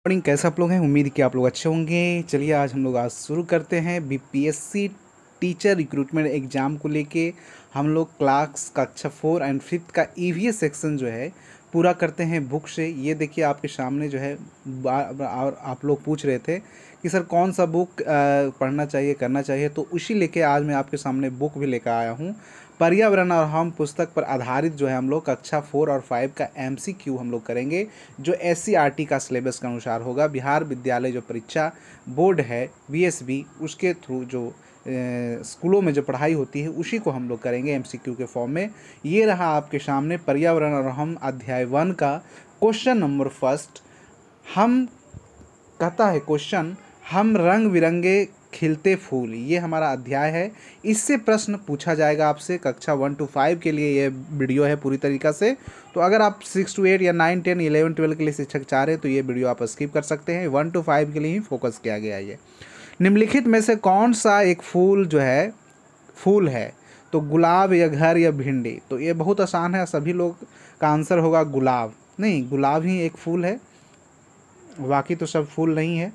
Morning, कैसे आप लोग हैं। उम्मीद कि आप लोग अच्छे होंगे। चलिए आज हम लोग शुरू करते हैं बीपीएससी टीचर रिक्रूटमेंट एग्ज़ाम को लेके। हम लोग क्लास कक्षा 4 एंड 5 का ईवीएस सेक्शन जो है पूरा करते हैं बुक से। ये देखिए आपके सामने जो है और आप लोग पूछ रहे थे कि सर कौन सा बुक पढ़ना चाहिए करना चाहिए, तो उसी लेके आज मैं आपके सामने बुक भी लेकर आया हूँ। पर्यावरण और हम पुस्तक पर आधारित जो है हम लोग कक्षा 4 और 5 का एमसीक्यू हम लोग करेंगे, जो एससीईआरटी का सिलेबस के अनुसार होगा। बिहार विद्यालय जो परीक्षा बोर्ड है बीएसबी, उसके थ्रू जो स्कूलों में जो पढ़ाई होती है उसी को हम लोग करेंगे एमसीक्यू के फॉर्म में। ये रहा आपके सामने पर्यावरण और हम अध्याय 1 का क्वेश्चन नंबर फर्स्ट। हम कहता है क्वेश्चन, हम रंग बिरंगे खिलते फूल, ये हमारा अध्याय है। इससे प्रश्न पूछा जाएगा आपसे कक्षा 1 to 5 के लिए ये वीडियो है पूरी तरीक़ा से। तो अगर आप 6 to 8 या 9, 10, 11, 12 के लिए शिक्षक चाह रहे हैं तो ये वीडियो आप स्किप कर सकते हैं। 1 to 5 के लिए ही फोकस किया गया है। ये निम्नलिखित में से कौन सा एक फूल जो है फूल है, तो गुलाब या घर या भिंडी। तो ये बहुत आसान है, सभी लोग का आंसर होगा गुलाब। नहीं, गुलाब ही एक फूल है, बाकी तो सब फूल नहीं है।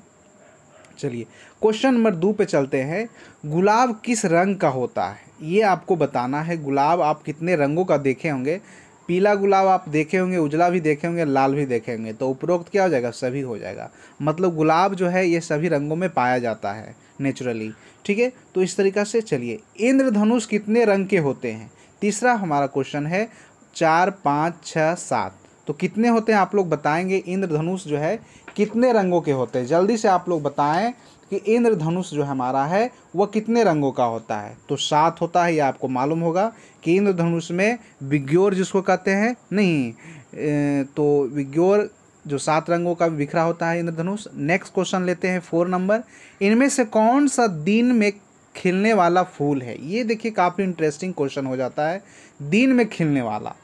चलिए क्वेश्चन नंबर 2 पे चलते हैं। गुलाब किस रंग का होता है, ये आपको बताना है। गुलाब आप कितने रंगों का देखे होंगे। पीला गुलाब आप देखे होंगे, उजला भी देखे होंगे, लाल भी देखे होंगे। तो उपरोक्त क्या हो जाएगा, सभी हो जाएगा। मतलब गुलाब जो है ये सभी रंगों में पाया जाता है नेचुरली। ठीक है, तो इस तरीक़ा से चलिए। इंद्रधनुष कितने रंग के होते हैं, तीसरा हमारा क्वेश्चन है। 4, 5, 6, 7, तो कितने होते हैं आप लोग बताएंगे। इंद्रधनुष जो है कितने रंगों के होते हैं, जल्दी से आप लोग बताएं कि इंद्रधनुष जो हमारा है वह कितने रंगों का होता है। तो 7 होता है, ये आपको मालूम होगा कि इंद्रधनुष में विग्योर जिसको कहते हैं, नहीं तो विग्योर जो 7 रंगों का बिखरा होता है इंद्रधनुष। नेक्स्ट क्वेश्चन लेते हैं 4 नंबर। इनमें से कौन सा दिन में खिलने वाला फूल है। ये देखिए काफ़ी इंटरेस्टिंग क्वेश्चन हो जाता है। दिन में खिलने वाला,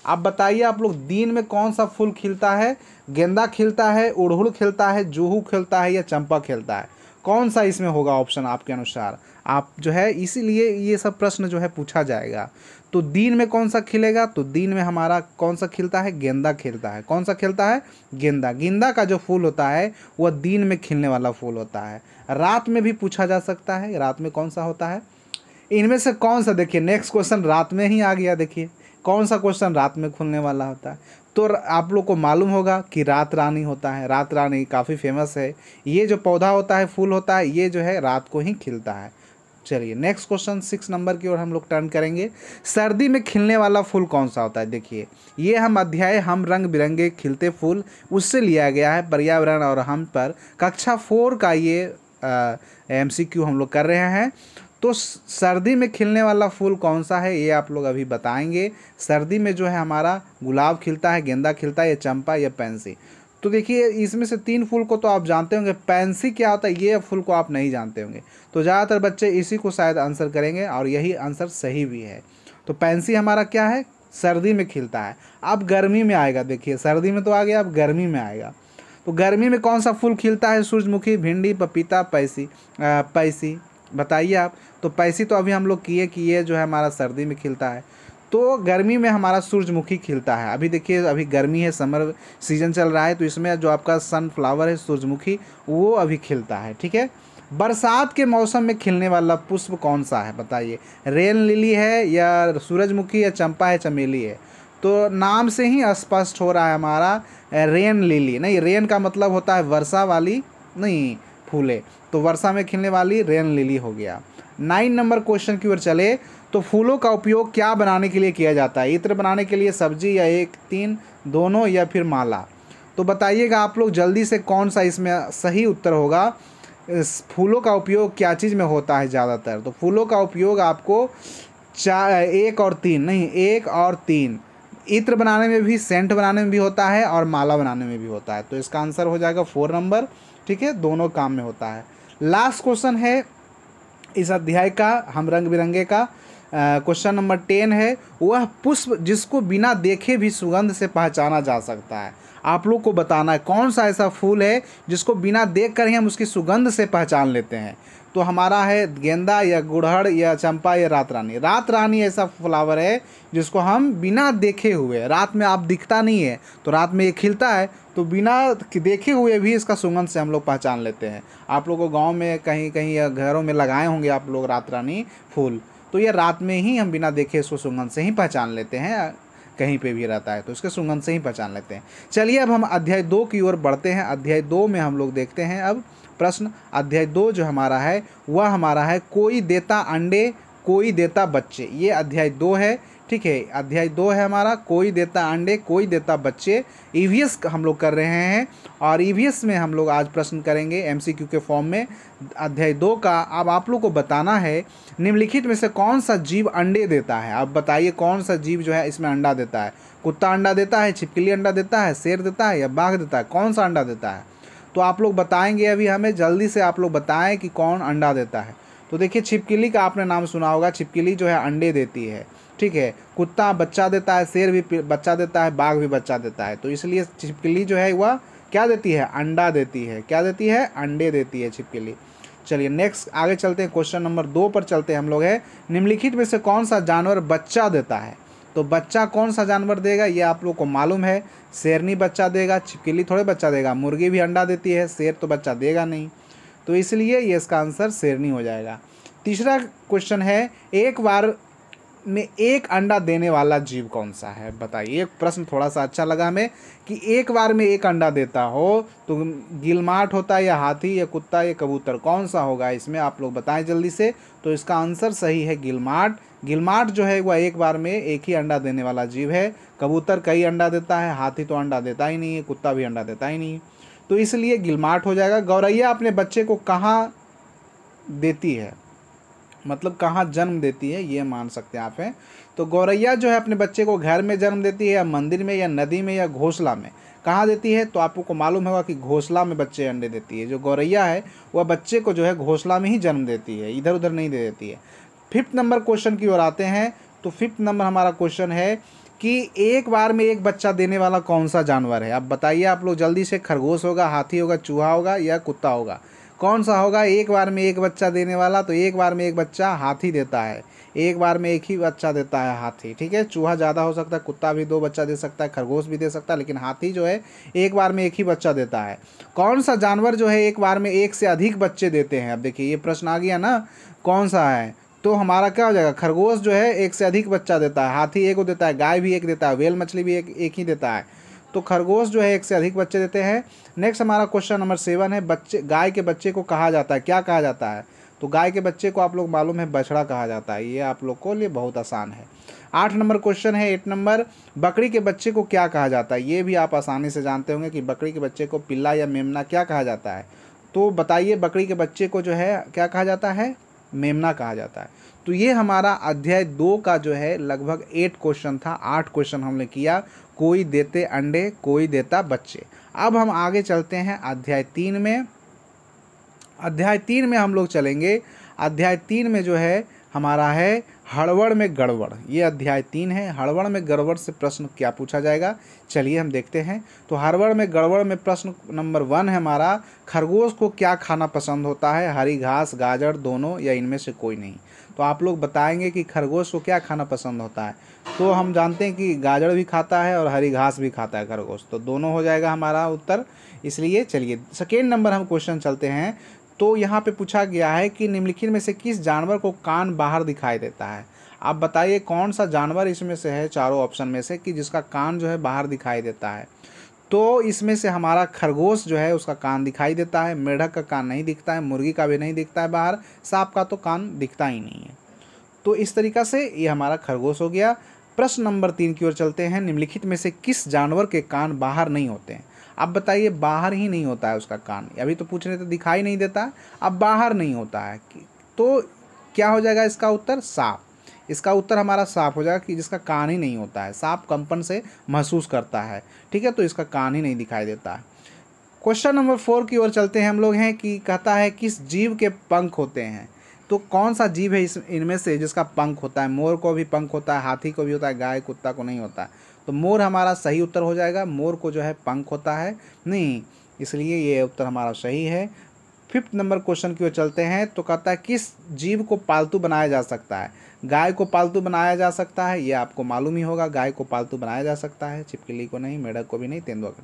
आप बताइए आप लोग, दिन में कौन सा फूल खिलता है। गेंदा खिलता है, उड़हुल खिलता है, जूहू खिलता है या चंपा खिलता है। कौन सा इसमें होगा ऑप्शन आपके अनुसार। आप जो है इसीलिए ये सब प्रश्न जो है पूछा जाएगा। तो दिन में कौन सा खिलेगा, तो दिन में हमारा कौन सा खिलता है, गेंदा खिलता है। कौन सा खिलता है, गेंदा। गेंदा का जो फूल होता है वह दिन में खिलने वाला फूल होता है। रात में भी पूछा जा सकता है, रात में कौन सा होता है। इनमें से कौन सा, देखिए नेक्स्ट क्वेश्चन रात में ही आ गया। देखिए कौन सा क्वेश्चन रात में खुलने वाला होता है। तो आप लोग को मालूम होगा कि रात रानी होता है। रात रानी काफ़ी फेमस है। ये जो पौधा होता है, फूल होता है, ये जो है रात को ही खिलता है। चलिए नेक्स्ट क्वेश्चन 6 नंबर की ओर हम लोग टर्न करेंगे। सर्दी में खिलने वाला फूल कौन सा होता है। देखिए ये हम अध्याय हम रंग बिरंगे खिलते फूल उससे लिया गया है, पर्यावरण और हम पर कक्षा 4 का ये एमसीक्यू हम लोग कर रहे हैं। तो सर्दी में खिलने वाला फूल कौन सा है ये आप लोग अभी बताएंगे। सर्दी में जो है हमारा गुलाब खिलता है, गेंदा खिलता है, या चंपा या पैंसी। तो देखिए इसमें से 3 फूल को तो आप जानते होंगे। पैंसी क्या होता है ये फूल को आप नहीं जानते होंगे। तो ज़्यादातर बच्चे इसी को शायद आंसर करेंगे और यही आंसर सही भी है। तो पैंसी हमारा क्या है, सर्दी में खिलता है। अब गर्मी में आएगा, देखिए सर्दी में तो आ गया, अब गर्मी में आएगा। तो गर्मी में कौन सा फूल खिलता है, सूरजमुखी, भिंडी, पपीता, पैसी बताइए आप। तो पैसी तो अभी हम लोग किए कि ये जो है हमारा सर्दी में खिलता है। तो गर्मी में हमारा सूरजमुखी खिलता है। अभी देखिए अभी गर्मी है, समर सीजन चल रहा है, तो इसमें जो आपका सनफ्लावर है सूरजमुखी वो अभी खिलता है। ठीक है, बरसात के मौसम में खिलने वाला पुष्प कौन सा है बताइए। रेन लिली है या सूरजमुखी या चंपा है, चमेली है। तो नाम से ही स्पष्ट हो रहा है हमारा रेन लिली। नहीं, रेन का मतलब होता है वर्षा वाली, नहीं फूले, तो वर्षा में खिलने वाली रेन लिली हो गया। 9 नंबर क्वेश्चन की ओर चले। तो फूलों का उपयोग क्या बनाने के लिए किया जाता है। इत्र बनाने के लिए, सब्जी, या 1, 3 दोनों, या फिर माला। तो बताइएगा आप लोग जल्दी से कौन सा इसमें सही उत्तर होगा। इस फूलों का उपयोग क्या चीज़ में होता है ज़्यादातर। तो फूलों का उपयोग आपको 1 और 3, नहीं 1 और 3, इत्र बनाने में भी, सेंट बनाने में भी होता है और माला बनाने में भी होता है। तो इसका आंसर हो जाएगा 4 नंबर। ठीक है, दोनों काम में होता है। लास्ट क्वेश्चन है इस अध्याय का हम रंग बिरंगे का, क्वेश्चन नंबर 10 है। वह पुष्प जिसको बिना देखे भी सुगंध से पहचाना जा सकता है। आप लोग को बताना है कौन सा ऐसा फूल है जिसको बिना देख कर ही हम उसकी सुगंध से पहचान लेते हैं। तो हमारा है गेंदा या गुड़हल या चंपा या रात रानी। रात रानी ऐसा फ्लावर है जिसको हम बिना देखे हुए, रात में आप दिखता नहीं है तो रात में ये खिलता है, तो बिना देखे हुए भी इसका सुगंध से हम लोग पहचान लेते हैं। आप लोगों को गांव में कहीं कहीं या घरों में लगाए होंगे आप लोग रात रानी फूल, तो ये रात में ही हम बिना देखे इसको सुगंध से ही पहचान लेते हैं। कहीं पे भी रहता है तो इसके सुगंध से ही पहचान लेते हैं। चलिए अब हम अध्याय 2 की ओर बढ़ते हैं। अध्याय 2 में हम लोग देखते हैं अब प्रश्न। अध्याय 2 जो हमारा है वह हमारा है कोई देता अंडे कोई देता बच्चे। ये अध्याय 2 है, ठीक है। अध्याय 2 है हमारा कोई देता अंडे कोई देता बच्चे। ईवीएस हम लोग कर रहे हैं और ईवीएस में हम लोग आज प्रश्न करेंगे एमसीक्यू के फॉर्म में अध्याय 2 का। अब आप लोग को बताना है निम्नलिखित में से कौन सा जीव अंडे देता है। अब बताइए कौन सा जीव जो है इसमें अंडा देता है। कुत्ता अंडा देता है, छिपकली अंडा देता है, शेर देता है या बाघ देता है, कौन सा अंडा देता है? तो आप लोग बताएंगे अभी हमें, जल्दी से आप लोग बताएं कि कौन अंडा देता है। तो देखिए छिपकली का आपने नाम सुना होगा, छिपकली जो है अंडे देती है, ठीक है। कुत्ता बच्चा देता है, शेर भी बच्चा देता है, बाघ भी बच्चा देता है। तो इसलिए छिपकली जो है वह क्या देती है? अंडा देती है। क्या देती है? अंडे देती है छिपकली। चलिए नेक्स्ट आगे चलते हैं, क्वेश्चन नंबर 2 पर चलते हैं हम लोग। है निम्नलिखित में से कौन सा जानवर बच्चा देता है? तो बच्चा कौन सा जानवर देगा ये आप लोग को मालूम है। शेरनी बच्चा देगा, छिपकली थोड़े बच्चा देगा। मुर्गी भी अंडा देती है, शेर तो बच्चा देगा नहीं, तो इसलिए ये इसका आंसर शेरनी हो जाएगा। तीसरा क्वेश्चन है एक बार में एक अंडा देने वाला जीव कौन सा है? बताइए। एक प्रश्न थोड़ा सा अच्छा लगा हमें कि एक बार में एक अंडा देता हो तो गिलमाट होता है या हाथी या कुत्ता या कबूतर, कौन सा होगा इसमें? आप लोग बताएं जल्दी से। तो इसका आंसर सही है गिलमाट। गिलमाट जो है वह एक बार में एक ही अंडा देने वाला जीव है। कबूतर कई अंडा देता है, हाथी तो अंडा देता ही नहीं है, कुत्ता भी अंडा देता ही नहीं है, तो इसलिए गिलमाट हो जाएगा। गौरैया अपने बच्चे को कहाँ देती है, मतलब कहाँ जन्म देती है, ये मान सकते हैं आप हैं। तो गौरैया जो है अपने बच्चे को घर में जन्म देती है या मंदिर में या नदी में या घोंसला में, कहाँ देती है? तो आपको मालूम होगा कि घोंसला में बच्चे अंडे देती है। जो गौरैया है वह बच्चे को जो है घोंसला में ही जन्म देती है, इधर उधर नहीं दे देती है। 5th नंबर क्वेश्चन की ओर आते हैं। तो 5th नंबर हमारा क्वेश्चन है कि एक बार में एक बच्चा देने वाला कौन सा जानवर है? अब बताइए आप लोग जल्दी से। खरगोश होगा, हाथी होगा, चूहा होगा या कुत्ता होगा, कौन सा होगा एक बार में एक बच्चा देने वाला? तो एक बार में एक बच्चा हाथी देता है, एक बार में एक ही बच्चा देता है हाथी, ठीक है। चूहा ज़्यादा हो सकता है, कुत्ता भी 2 बच्चा दे सकता है, खरगोश भी दे सकता है, लेकिन हाथी जो है एक बार में एक ही बच्चा देता है। कौन सा जानवर जो है एक बार में एक से अधिक बच्चे देते हैं? अब देखिए ये प्रश्न आ गया ना, कौन सा है? तो हमारा क्या हो जाएगा? खरगोश जो है एक से अधिक बच्चा देता है, हाथी एक को देता है, गाय भी एक देता है, व्हेल मछली भी एक ही देता है। तो खरगोश जो है एक से अधिक बच्चे देते हैं। नेक्स्ट हमारा क्वेश्चन नंबर 7 है बच्चे, गाय के बच्चे को कहा जाता है, क्या कहा जाता है? तो गाय के बच्चे को आप लोग मालूम है बछड़ा कहा जाता है। ये आप लोग को लिए बहुत आसान है। 8 नंबर क्वेश्चन है 8 नंबर, बकरी के बच्चे को क्या कहा जाता है? ये भी आप आसानी से जानते होंगे कि बकरी के बच्चे को पिल्ला या मेमना क्या कहा जाता है। तो बताइए बकरी के बच्चे को जो है क्या कहा जाता है? मेमना कहा जाता है। तो ये हमारा अध्याय 2 का जो है लगभग 8 क्वेश्चन था। 8 क्वेश्चन हमने किया, कोई देते अंडे कोई देता बच्चे। अब हम आगे चलते हैं अध्याय 3 में। अध्याय 3 में हम लोग चलेंगे। अध्याय 3 में जो है हमारा है हड़बड़ में गड़बड़। ये अध्याय 3 है। हड़बड़ में गड़बड़ से प्रश्न क्या पूछा जाएगा, चलिए हम देखते हैं। तो हड़बड़ में गड़बड़ में प्रश्न नंबर 1 है हमारा, खरगोश को क्या खाना पसंद होता है? हरी घास, गाजर, दोनों या इनमें से कोई नहीं? तो आप लोग बताएंगे कि खरगोश को क्या खाना पसंद होता है। तो हम जानते हैं कि गाजर भी खाता है और हरी घास भी खाता है खरगोश, तो दोनों हो जाएगा हमारा उत्तर। इसलिए चलिए सेकेंड नंबर हम क्वेश्चन चलते हैं। तो यहाँ पे पूछा गया है कि निम्नलिखित में से किस जानवर को कान बाहर दिखाई देता है? आप बताइए कौन सा जानवर इसमें से है चारों ऑप्शन में से कि जिसका कान जो है बाहर दिखाई देता है? तो इसमें से हमारा खरगोश जो है उसका कान दिखाई देता है, मेढक का कान नहीं दिखता है, मुर्गी का भी नहीं दिखता है बाहर, सांप का तो कान दिखता ही नहीं है। तो इस तरीक़ा से ये हमारा खरगोश हो गया। प्रश्न नंबर 3 की ओर चलते हैं। निम्नलिखित में से किस जानवर के कान बाहर नहीं होते हैं? अब बताइए, बाहर ही नहीं होता है उसका कान, अभी तो पूछ रहे थे दिखाई नहीं देता, अब बाहर नहीं होता है, तो क्या हो जाएगा इसका उत्तर? सांप। इसका उत्तर हमारा सांप हो जाएगा कि जिसका कान ही नहीं होता है। सांप कंपन से महसूस करता है, ठीक है, तो इसका कान ही नहीं दिखाई देता है। क्वेश्चन नंबर 4 की ओर चलते हैं हम लोग हैं कि कहता है किस जीव के पंख होते हैं? तो कौन सा जीव है इनमें से जिसका पंख होता है? मोर को भी पंख होता है, हाथी को भी होता है, गाय कुत्ता को नहीं होता है। तो मोर हमारा सही उत्तर हो जाएगा। मोर को जो है पंख होता है नहीं, इसलिए ये उत्तर हमारा सही है। 5th नंबर क्वेश्चन की ओर चलते हैं। तो कहता है किस जीव को पालतू बनाया जा सकता है। गाय को पालतू बनाया जा सकता है, ये आपको मालूम ही होगा, गाय को पालतू बनाया जा सकता है, छिपकली को नहीं, मेढक को भी नहीं, तेंदुआ को।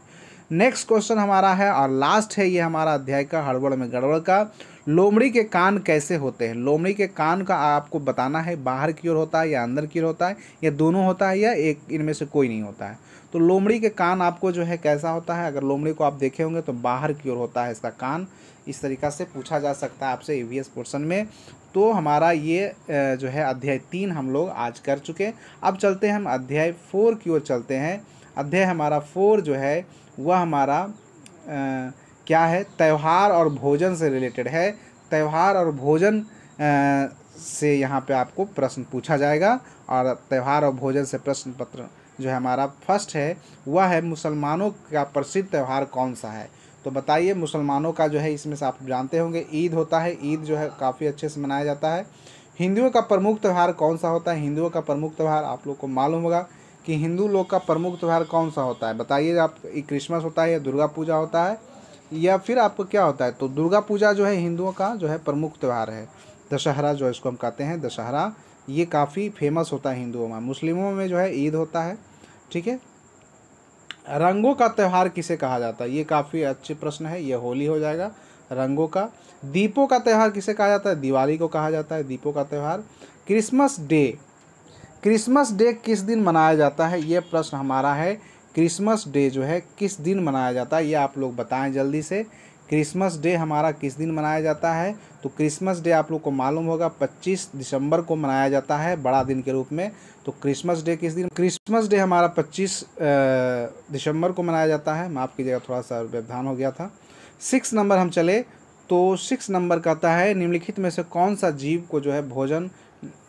नेक्स्ट क्वेश्चन हमारा है और लास्ट है ये हमारा अध्याय का, हड़बड़ में गड़बड़ का। लोमड़ी के कान कैसे होते हैं। लोमड़ी के कान का आपको बताना है, बाहर की ओर होता है या अंदर की ओर होता है, या दोनों होता है, या एक इनमें से कोई नहीं होता है। तो लोमड़ी के कान आपको जो है कैसा होता है, अगर लोमड़ी को आप देखे होंगे तो बाहर की ओर होता है इसका कान। इस तरीक़ा से पूछा जा सकता है आपसे ईवीएस पोर्शन में। तो हमारा ये जो है अध्याय 3 हम लोग आज कर चुके। अब चलते हैं हम अध्याय 4 की ओर चलते हैं। अध्याय हमारा 4 जो है वह हमारा क्या है, त्यौहार और भोजन से रिलेटेड है। त्यौहार और भोजन से यहाँ पे आपको प्रश्न पूछा जाएगा। और त्यौहार और भोजन से प्रश्न पत्र जो है हमारा फर्स्ट है वह है मुसलमानों का प्रसिद्ध त्यौहार कौन सा है। तो बताइए, मुसलमानों का जो है इसमें से आप जानते होंगे ईद होता है, ईद जो है काफ़ी अच्छे से मनाया जाता है। हिंदुओं का प्रमुख त्यौहार कौन सा होता है। हिंदुओं का प्रमुख त्यौहार आप लोग को मालूम होगा कि हिंदू लोग का प्रमुख त्यौहार कौन सा होता है। बताइए आप, क्रिसमस होता है या दुर्गा पूजा होता है, या फिर आपको क्या होता है। तो दुर्गा पूजा जो है हिंदुओं का जो है प्रमुख त्यौहार है। दशहरा जो इसको हम कहते हैं दशहरा, ये काफ़ी फेमस होता है हिंदुओं में। मुस्लिमों में जो है ईद होता है, ठीक है। रंगों का त्यौहार किसे कहा जाता है, ये काफ़ी अच्छे प्रश्न है, ये होली हो जाएगा रंगों का। दीपों का त्यौहार किसे कहा जाता है, दिवाली को कहा जाता है दीपों का त्यौहार। क्रिसमस डे किस दिन मनाया जाता है, ये प्रश्न हमारा है। क्रिसमस डे जो है किस दिन मनाया जाता है, ये आप लोग बताएं जल्दी से। क्रिसमस डे हमारा किस दिन मनाया जाता है। तो क्रिसमस डे आप लोग को मालूम होगा 25 दिसंबर को मनाया जाता है बड़ा दिन के रूप में। तो क्रिसमस डे किस दिन, क्रिसमस डे हमारा 25 दिसंबर को मनाया जाता है। माफ़ कीजिएगा, थोड़ा सा व्यवधान हो गया था। 6 नंबर हम चले तो 6 नंबर कहता है निम्नलिखित में से कौन सा जीव को जो है भोजन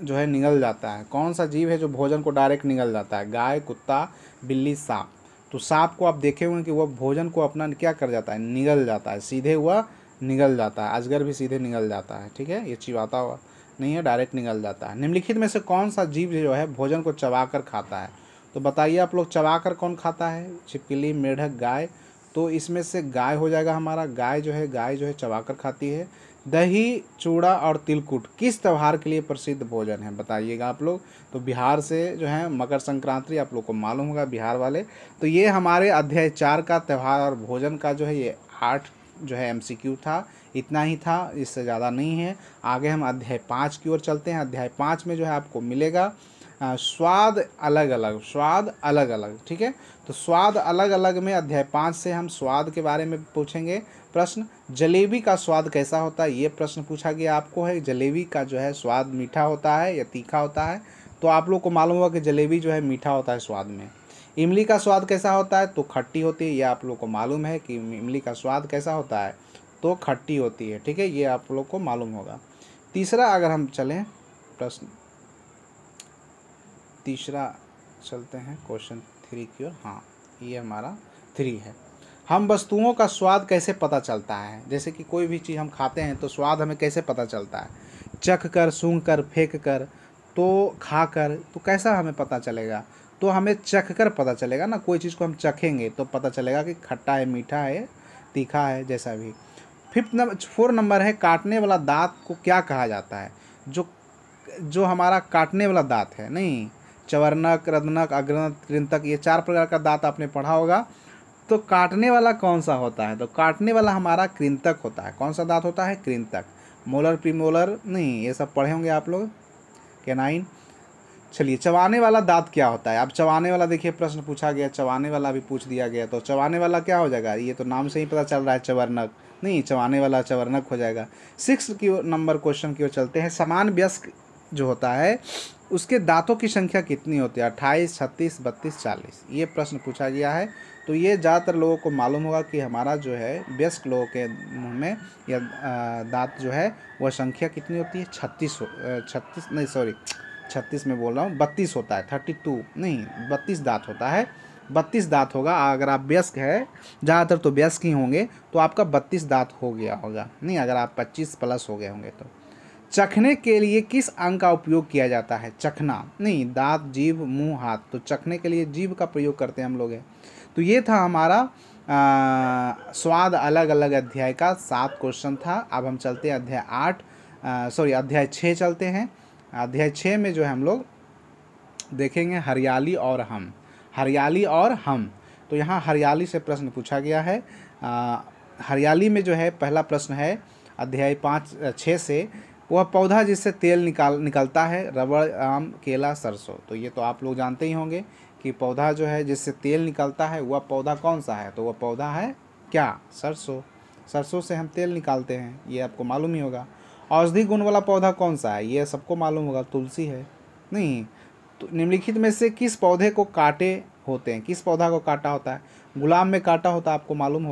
जो है निगल जाता है। कौन सा जीव है जो भोजन को डायरेक्ट निगल जाता है। गाय, कुत्ता, बिल्ली, सांप। तो सांप को आप देखे होंगे कि वह भोजन को अपना क्या कर जाता है, निगल जाता है, सीधे हुआ निगल जाता है। अजगर भी सीधे निगल जाता है, ठीक है, ये चिबाता हुआ नहीं है, डायरेक्ट निगल जाता है। निम्नलिखित में से कौन सा जीव जो है भोजन को चबाकर खाता है। तो बताइए आप लोग, चबाकर कौन खाता है, छिपकली, मेढक, गाय। तो इसमें से गाय हो जाएगा हमारा। गाय जो है चबाकर खाती है। दही, चूड़ा और तिलकुट किस त्यौहार के लिए प्रसिद्ध भोजन है, बताइएगा आप लोग। तो बिहार से जो है मकर संक्रांति आप लोग को मालूम होगा, बिहार वाले। तो ये हमारे अध्याय 4 का त्यौहार और भोजन का जो है ये 8 जो है MCQ था, इतना ही था, इससे ज़्यादा नहीं है। आगे हम अध्याय 5 की ओर चलते हैं। अध्याय 5 में जो है आपको मिलेगा स्वाद अलग अलग, ठीक है। तो स्वाद अलग अलग में अध्याय 5 से हम स्वाद के बारे में पूछेंगे प्रश्न। जलेबी का स्वाद कैसा होता है, ये प्रश्न पूछा गया आपको है। जलेबी का जो है स्वाद मीठा होता है या तीखा होता है। तो आप लोग को मालूम होगा कि जलेबी जो है मीठा होता है स्वाद में। इमली का स्वाद कैसा होता है, तो खट्टी होती है। ये आप लोग को मालूम है कि इमली का स्वाद कैसा होता है, तो खट्टी होती है, ठीक है, ये आप लोग को मालूम होगा। तीसरा अगर हम चलें प्रश्न, तीसरा चलते हैं क्वेश्चन 3 की ओर। हाँ, ये हमारा 3 है। हम वस्तुओं का स्वाद कैसे पता चलता है। जैसे कि कोई भी चीज़ हम खाते हैं तो स्वाद हमें कैसे पता चलता है, चख कर, सूंघ कर, फेंक कर, तो खा कर, तो कैसा हमें पता चलेगा। तो हमें चख कर पता चलेगा ना, कोई चीज़ को हम चखेंगे तो पता चलेगा कि खट्टा है, मीठा है, तीखा है, जैसा भी। 4 नंबर है काटने वाला दांत को क्या कहा जाता है। जो हमारा काटने वाला दांत है, नहीं, चवर्णक, रदनक, अग्रनक, कृंतक, ये 4 प्रकार का दांत आपने पढ़ा होगा। तो काटने वाला कौन सा होता है, तो काटने वाला हमारा कृंतक होता है। कौन सा दांत होता है, कृंतक। मोलर, प्रीमोलर नहीं, ये सब पढ़े होंगे आप लोग, कैनाइन। चलिए, चबाने वाला दांत क्या होता है। अब चबाने वाला देखिए प्रश्न पूछा गया, चबाने वाला भी पूछ दिया गया। तो चबाने वाला क्या हो जाएगा, ये तो नाम से ही पता चल रहा है, चवर्णक नहीं, चबाने वाला चवर्णक हो जाएगा। 6 नंबर क्वेश्चन की ओर चलते हैं। समान वयस्क जो होता है उसके दांतों की संख्या कितनी होती है, 28, 36, 32, 40, ये प्रश्न पूछा गया है। तो ये ज़्यादातर लोगों को मालूम होगा कि हमारा जो है वयस्क लोगों के मुंह में या दांत जो है वह संख्या कितनी होती है, 36 में बोल रहा हूँ, 32 होता है, 32 नहीं, 32 दांत होता है। 32 दांत होगा। अगर आप वयस्क है, ज़्यादातर तो वयस्क ही होंगे, तो आपका 32 दांत हो गया होगा, नहीं अगर आप 25 प्लस हो गए होंगे तो। चखने के लिए किस अंग का उपयोग किया जाता है? चखना नहीं, दांत, जीभ, मुंह, हाथ। तो चखने के लिए जीभ का प्रयोग करते हैं हम लोग है। तो ये था हमारा स्वाद अलग अलग अध्याय का 7 क्वेश्चन था। अब हम चलते हैं अध्याय 6 चलते हैं। अध्याय 6 में जो है हम लोग देखेंगे हरियाली और हम। हरियाली और हम, तो यहाँ हरियाली से प्रश्न पूछा गया है। हरियाली में जो है पहला प्रश्न है अध्याय 6 से, वह पौधा जिससे तेल निकलता है, रबड़, आम, केला, सरसों। तो ये तो आप लोग जानते ही होंगे कि पौधा जो है जिससे तेल निकलता है वह पौधा कौन सा है? तो वह पौधा है क्या? सरसों। सरसों से हम तेल निकालते हैं, ये आपको मालूम ही होगा। औषधि गुण वाला पौधा कौन सा है? ये सबको मालूम होगा, तुलसी है। नहीं, तो निम्नलिखित में से किस पौधे को कांटे होते हैं? किस पौधा को कांटा होता है? गुलाब में कांटा होता है, आपको मालूम हो।